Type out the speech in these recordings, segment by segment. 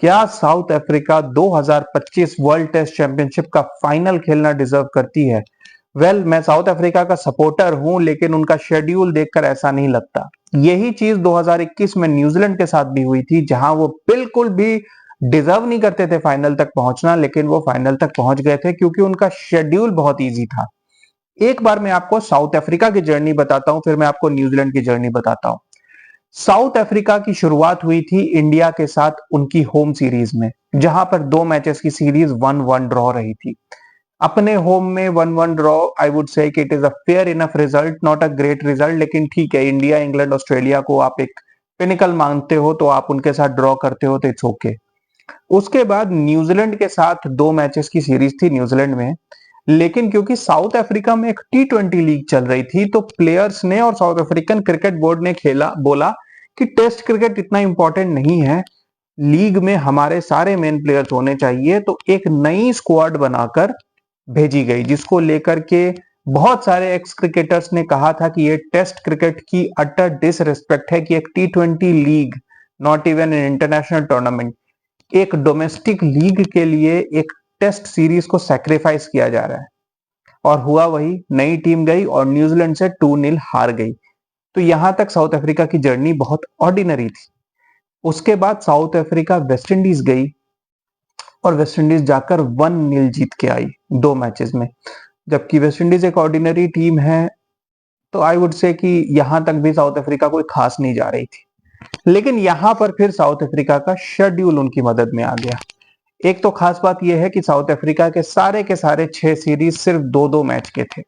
क्या South Africa 2025 world test championship का final खेलना डिजर्व करती है? मैं साउथ अफ्रीका का सपोर्टर हूं, लेकिन उनका शेड्यूल देखकर ऐसा नहीं लगता। यही चीज 2021 में न्यूजीलैंड के साथ भी हुई थी, जहां वो बिल्कुल भी डिजर्व नहीं करते थे फाइनल तक पहुंचना, लेकिन वो फाइनल तक पहुंच गए थे क्योंकि उनका शेड्यूल बहुत ईजी था। एक बार मैं आपको साउथ अफ्रीका की जर्नी बताता हूं, फिर मैं आपको न्यूजीलैंड की जर्नी बताता हूं। साउथ अफ्रीका की शुरुआत हुई थी इंडिया के साथ उनकी होम सीरीज में, जहां पर 2 मैचेस की सीरीज 1-1 ड्रॉ रही थी। अपने होम में 1-1 draw, I would say it is a fair enough result, not a great result, लेकिन ठीक है, इंडिया, इंग्लैंड, ऑस्ट्रेलिया को आप एक पिनिकल मानते हो तो आप उनके साथ ड्रॉ करते हो तो इट्स ओके। उसके बाद न्यूजीलैंड के साथ 2 मैचेस की सीरीज थी न्यूजीलैंड में, लेकिन क्योंकि साउथ अफ्रीका में एक T20 लीग चल रही थी, तो प्लेयर्स ने और साउथ अफ्रीकन क्रिकेट बोर्ड ने खेला बोला कि टेस्ट क्रिकेट इतना इंपॉर्टेंट नहीं है, लीग में हमारे सारे मेन प्लेयर्स होने चाहिए। तो एक नई स्क्वाड बनाकर भेजी गई, जिसको लेकर के बहुत सारे एक्स क्रिकेटर्स ने कहा था कि ये टेस्ट क्रिकेट की अटर डिसरिस्पेक्ट है कि एक T20 league, not even an international tournament, एक डोमेस्टिक लीग के लिए एक टेस्ट सीरीज को सैक्रिफाइस किया जा रहा है। और हुआ वही, नई टीम गई और न्यूजीलैंड से 2-0 हार गई। तो यहां तक साउथ अफ्रीका की जर्नी बहुत ऑर्डिनरी थी। उसके बाद साउथ अफ्रीका वेस्ट इंडीज गई और वेस्ट इंडीज जाकर 1-0 जीत के आई 2 मैचेस में। जबकि वेस्ट इंडीज एक ऑर्डिनरी टीम है, तो आई वुड से कि यहां तक भी साउथ अफ्रीका कोई खास नहीं जा रही थी। लेकिन यहां पर फिर साउथ अफ्रीका का शेड्यूल उनकी मदद में आ गया। एक तो खास बात यह है कि साउथ अफ्रीका के सारे 6 सीरीज सिर्फ 2-2 मैच के थे।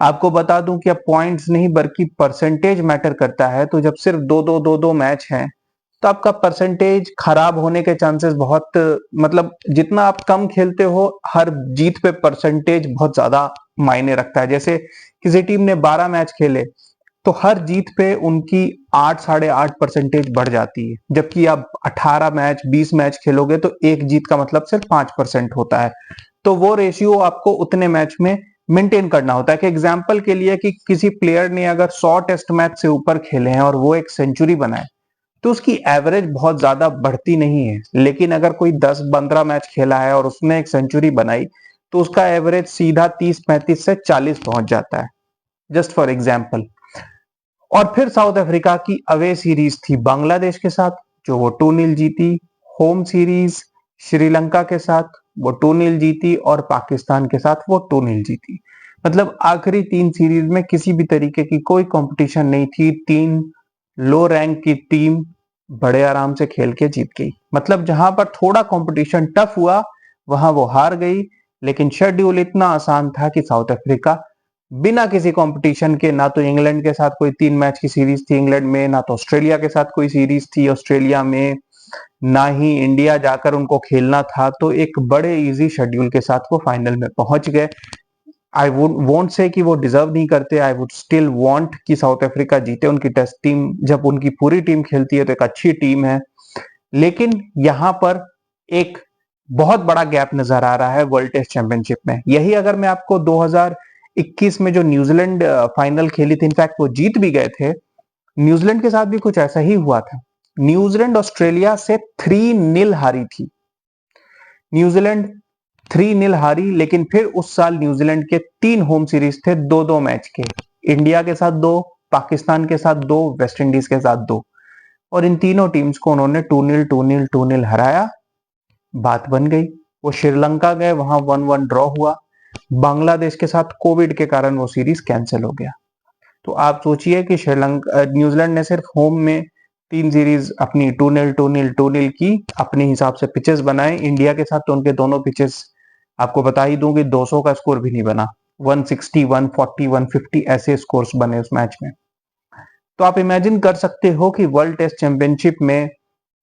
आपको बता दूं कि अब पॉइंट्स नहीं बल्कि परसेंटेज मैटर करता है, तो जब सिर्फ 2-2 मैच हैं तो आपका परसेंटेज खराब होने के चांसेस बहुत, मतलब जितना आप कम खेलते हो, हर जीत पे परसेंटेज बहुत ज्यादा मायने रखता है। जैसे किसी टीम ने 12 मैच खेले तो हर जीत पे उनकी 8 8.5 परसेंटेज बढ़ जाती है, जबकि आप 18 मैच 20 मैच खेलोगे तो एक जीत का मतलब सिर्फ 5% होता है। तो वो रेशियो आपको उतने मैच में मेंटेन करना होता है। कि एग्जाम्पल के लिए कि किसी प्लेयर ने अगर 100 टेस्ट मैच से ऊपर खेले हैं और वो एक सेंचुरी बनाए, तो उसकी एवरेज बहुत ज्यादा बढ़ती नहीं है। लेकिन अगर कोई 10-15 मैच खेला है और उसने एक सेंचुरी बनाई, तो उसका एवरेज सीधा 30-35 से 40 पहुंच जाता है, जस्ट फॉर एग्जाम्पल। और फिर साउथ अफ्रीका की अवे सीरीज थी बांग्लादेश के साथ, जो वो 2-0 जीती। होम सीरीज श्रीलंका के साथ वो 2-0 जीती और पाकिस्तान के साथ वो 2-0 जीती। मतलब आखिरी 3 सीरीज में किसी भी तरीके की कोई कंपटीशन नहीं थी। 3 लो रैंक की टीम बड़े आराम से खेल के जीत गई। मतलब जहां पर थोड़ा कंपटीशन टफ हुआ, वहां वो हार गई। लेकिन शेड्यूल इतना आसान था कि साउथ अफ्रीका बिना किसी कंपटीशन के, ना तो इंग्लैंड के साथ कोई 3 मैच की सीरीज थी इंग्लैंड में, ना तो ऑस्ट्रेलिया के साथ कोई सीरीज थी ऑस्ट्रेलिया में, ना ही इंडिया जाकर उनको खेलना था, तो एक बड़े इजी शेड्यूल के साथ वो फाइनल में पहुंच गए। आई वुड वॉन्ट से कि वो डिजर्व नहीं करते, आई वुड स्टिल वांट कि साउथ अफ्रीका जीते। उनकी टेस्ट टीम, जब उनकी पूरी टीम खेलती है तो एक अच्छी टीम है। लेकिन यहां पर एक बहुत बड़ा गैप नजर आ रहा है वर्ल्ड टेस्ट चैंपियनशिप में। यही अगर मैं आपको 2021 में जो न्यूजीलैंड फाइनल खेली थी, इनफैक्ट वो जीत भी गए थे, न्यूजीलैंड के साथ भी कुछ ऐसा ही हुआ था। न्यूजीलैंड ऑस्ट्रेलिया से 3-0 हारी थी। न्यूजीलैंड 3-0 हारी, लेकिन फिर उस साल न्यूजीलैंड के 3 होम सीरीज थे 2-2 मैच के। इंडिया के साथ 2, पाकिस्तान के साथ 2, वेस्ट इंडीज के साथ 2, और इन तीनों टीम्स को उन्होंने 2-0 2-0 2-0 हराया। बात बन गई। वो श्रीलंका गए, वहां 1-1 ड्रॉ हुआ। बांग्लादेश के साथ कोविड के कारण वो सीरीज कैंसिल हो गया। तो आप सोचिए कि श्रीलंका, न्यूजीलैंड ने सिर्फ होम में 3 सीरीज अपनी 2-0 2-0 2-0 की, अपने हिसाब से पिचेस बनाए। इंडिया के साथ तो उनके दोनों पिचेस, आपको बता ही दूं कि 200 का स्कोर भी नहीं बना, 160 140 150 ऐसे स्कोर्स बने उस मैच में। तो आप इमेजिन कर सकते हो कि वर्ल्ड टेस्ट चैंपियनशिप में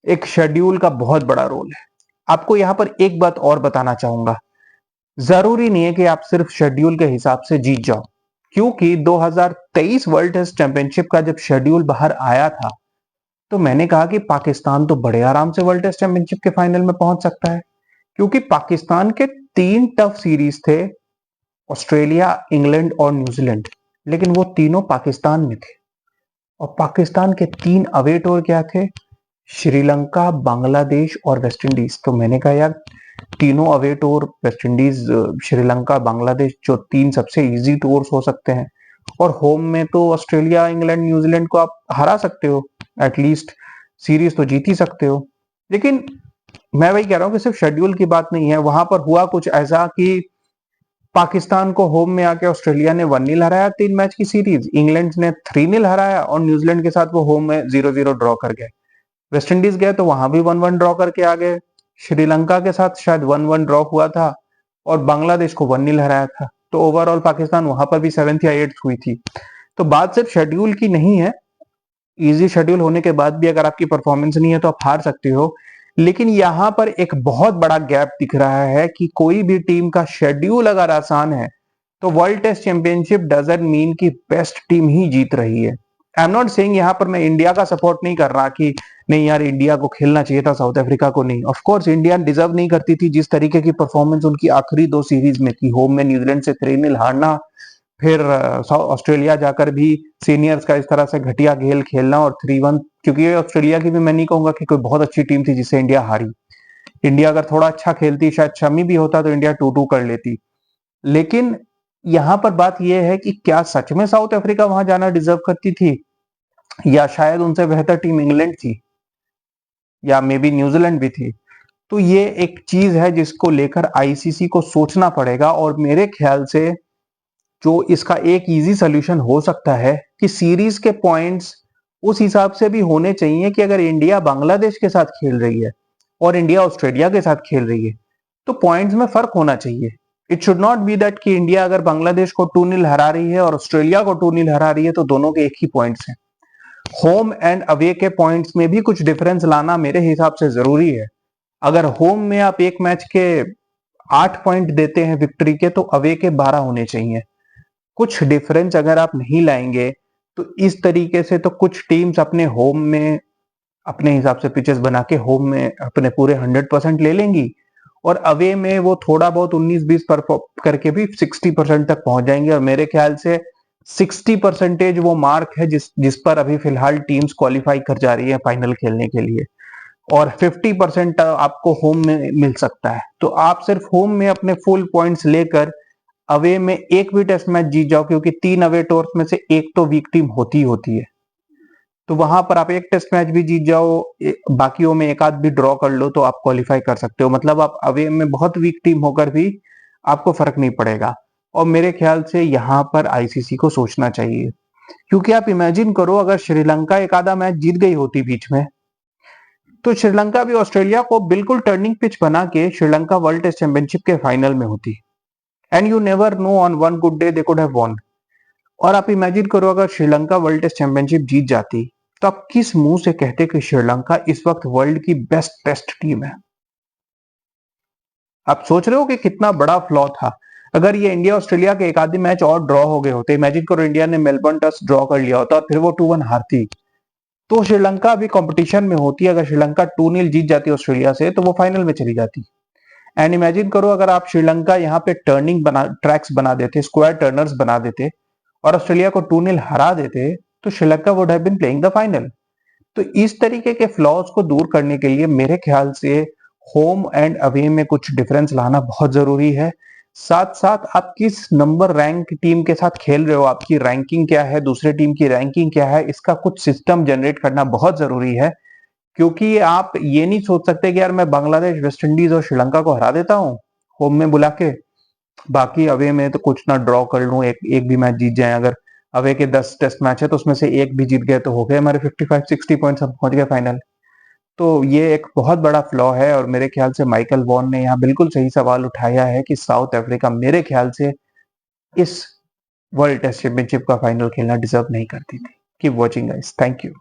एक शेड्यूल का बहुत बड़ा रोल है। आपको यहां पर एक बात और बताना चाहूंगा, जरूरी नहीं है कि आप सिर्फ शेड्यूल के हिसाब से जीत जाओ, क्योंकि 2023 वर्ल्ड टेस्ट चैंपियनशिप का जब शेड्यूल बाहर आया था, तो मैंने कहा कि पाकिस्तान तो बड़े आराम से वर्ल्ड टेस्ट चैंपियनशिप के फाइनल में पहुंच सकता है, क्योंकि पाकिस्तान के 3 टफ सीरीज थे, ऑस्ट्रेलिया, इंग्लैंड और न्यूजीलैंड, लेकिन वो तीनों पाकिस्तान में थे। और पाकिस्तान के 3 अवे टूर क्या थे? श्रीलंका, बांग्लादेश और वेस्ट इंडीज। तो मैंने कहा यार तीनों away tour, West Indies, Sri Lanka, Bangladesh, जो तीन सबसे इजी टूर्स हो सकते हैं। और होम में तो ऑस्ट्रेलिया, इंग्लैंड, न्यूजीलैंड को आप हरा सकते हो, एटलीस्ट सीरीज तो जीत ही सकते हो। लेकिन मैं वही कह रहा हूँ कि सिर्फ शेड्यूल की बात नहीं है, वहां पर हुआ कुछ ऐसा कि पाकिस्तान को होम में आके ऑस्ट्रेलिया ने 1-0 हराया 3 मैच की सीरीज, इंग्लैंड ने 3-0 हराया और न्यूजीलैंड के साथ वो होम में 0-0 ड्रॉ कर गए। वेस्ट इंडीज गए तो वहां भी 1-1 ड्रॉ करके आ गए। श्रीलंका के साथ शायद 1-1 ड्रॉ हुआ था और बांग्लादेश को 1-0 हराया था। तो ओवरऑल पाकिस्तान वहां पर भी 7th या 8th हुई थी। तो बात सिर्फ शेड्यूल की नहीं है, इजी शेड्यूल होने के बाद भी अगर आपकी परफॉर्मेंस नहीं है तो आप हार सकते हो। लेकिन यहां पर एक बहुत बड़ा गैप दिख रहा है कि कोई भी टीम का शेड्यूल अगर आसान है तो world test championship doesn't mean कि बेस्ट टीम ही जीत रही है। आई एम नॉट सेइंग यहां पर मैं इंडिया का सपोर्ट नहीं कर रहा कि नहीं यार इंडिया को खेलना चाहिए था, साउथ अफ्रीका को नहीं। ऑफ कोर्स इंडिया डिजर्व नहीं करती थी जिस तरीके की परफॉर्मेंस उनकी आखिरी 2 सीरीज में थी, होम में न्यूजीलैंड से 3-0 हारना, फिर ऑस्ट्रेलिया जाकर भी सीनियर्स का इस तरह से घटिया खेल खेलना और 3-1, क्योंकि ऑस्ट्रेलिया की भी मैं नहीं कहूंगा कि कोई बहुत अच्छी टीम थी जिससे इंडिया हारी। इंडिया अगर थोड़ा अच्छा खेलती, शायद शमी भी होता तो इंडिया 2-2 कर लेती। लेकिन यहां पर बात यह है कि क्या सच में साउथ अफ्रीका वहां जाना डिजर्व करती थी, या शायद उनसे बेहतर टीम इंग्लैंड थी, या मे बी न्यूजीलैंड भी थी। तो ये एक चीज है जिसको लेकर आईसीसी को सोचना पड़ेगा। और मेरे ख्याल से जो इसका एक इजी सोल्यूशन हो सकता है कि सीरीज के पॉइंट्स उस हिसाब से भी होने चाहिए कि अगर इंडिया बांग्लादेश के साथ खेल रही है और इंडिया ऑस्ट्रेलिया के साथ खेल रही है तो पॉइंट्स में फर्क होना चाहिए। It should not be that कि इंडिया अगर बांग्लादेश को 2-0 हरा रही है और ऑस्ट्रेलिया को 2-0 हरा रही है तो दोनों के एक ही पॉइंट्स हैं। होम एंड अवे के पॉइंट्स में भी कुछ डिफरेंस लाना मेरे हिसाब से जरूरी है। अगर होम में आप एक मैच के 8 पॉइंट देते हैं विक्ट्री के, तो अवे के 12 होने चाहिए। कुछ डिफरेंस अगर आप नहीं लाएंगे तो इस तरीके से तो कुछ टीम्स अपने होम में अपने हिसाब से पिचेस बना के होम में अपने पूरे 100% ले लेंगी और अवे में वो थोड़ा बहुत 19-20 पर करके भी 60% तक पहुंच जाएंगे। और मेरे ख्याल से 60% वो मार्क है जिस पर अभी फिलहाल टीम्स क्वालिफाई कर जा रही है फाइनल खेलने के लिए, और 50% आपको होम में मिल सकता है। तो आप सिर्फ होम में अपने फुल पॉइंट्स लेकर अवे में एक भी टेस्ट मैच जीत जाओ, क्योंकि 3 अवे टूर्स में से एक तो वीक टीम होती है। तो वहां पर आप एक टेस्ट मैच भी जीत जाओ, बाकियों में एक आध भी ड्रॉ कर लो तो आप क्वालिफाई कर सकते हो। मतलब आप अवे में बहुत वीक टीम होकर भी आपको फर्क नहीं पड़ेगा। और मेरे ख्याल से यहाँ पर आईसीसी को सोचना चाहिए, क्योंकि आप इमेजिन करो अगर श्रीलंका एक आधा मैच जीत गई होती बीच में, तो श्रीलंका भी ऑस्ट्रेलिया को बिल्कुल टर्निंग पिच बना के श्रीलंका वर्ल्ड टेस्ट चैंपियनशिप के फाइनल में होती। And you never know, on one good day they could have von. और आप इमेजिन करो अगर श्रीलंका वर्ल्ड टेस्ट चैंपियनशिप जीत जाती तो आप किस मुंह से कहते कि श्रीलंका इस वक्त वर्ल्ड की बेस्ट टेस्ट टीम है। आप सोच रहे हो कि कितना बड़ा फ्लॉ था। अगर ये इंडिया ऑस्ट्रेलिया के एक आधे मैच और ड्रॉ हो गए होते, इमेजिन करो इंडिया ने मेलबर्न टेस्ट ड्रॉ कर लिया होता और फिर वो 2-1 हारती, तो श्रीलंका अभी कंपटीशन में होती। अगर श्रीलंका 2-0 जीत जाती ऑस्ट्रेलिया से तो वो फाइनल में चली जाती। एंड इमेजिन करो अगर आप श्रीलंका यहाँ पे टर्निंग ट्रैक्स बना देते, स्क्वायर टर्नर्स बना देते और ऑस्ट्रेलिया को 2-0 हरा देते, तो Sri Lanka would have been playing the final. तो इस तरीके के फ्लॉज को दूर करने के लिए मेरे ख्याल से होम एंड अवे में कुछ डिफरेंस लाना बहुत जरूरी है। साथ साथ आप किस नंबर रैंक टीम के साथ खेल रहे हो, आपकी रैंकिंग क्या है, दूसरे टीम की रैंकिंग क्या है, इसका कुछ सिस्टम जनरेट करना बहुत जरूरी है। क्योंकि आप ये नहीं सोच सकते कि यार मैं बांग्लादेश, वेस्ट इंडीज और श्रीलंका को हरा देता हूँ होम में बुला के, बाकी अवे में तो कुछ ना ड्रॉ कर लूं, एक भी मैच जीत जाए। अगर अवे के 10 टेस्ट मैच है तो उसमें से एक भी जीत गए तो हो गए हमारे 55-60 पॉइंट्स, हम पहुंच गए फाइनल। तो ये एक बहुत बड़ा फ्लॉ है और मेरे ख्याल से माइकल वॉन ने यहाँ बिल्कुल सही सवाल उठाया है कि साउथ अफ्रीका मेरे ख्याल से इस वर्ल्ड टेस्ट चैंपियनशिप का फाइनल खेलना डिजर्व नहीं करती थी। Keep watching guys, thank you.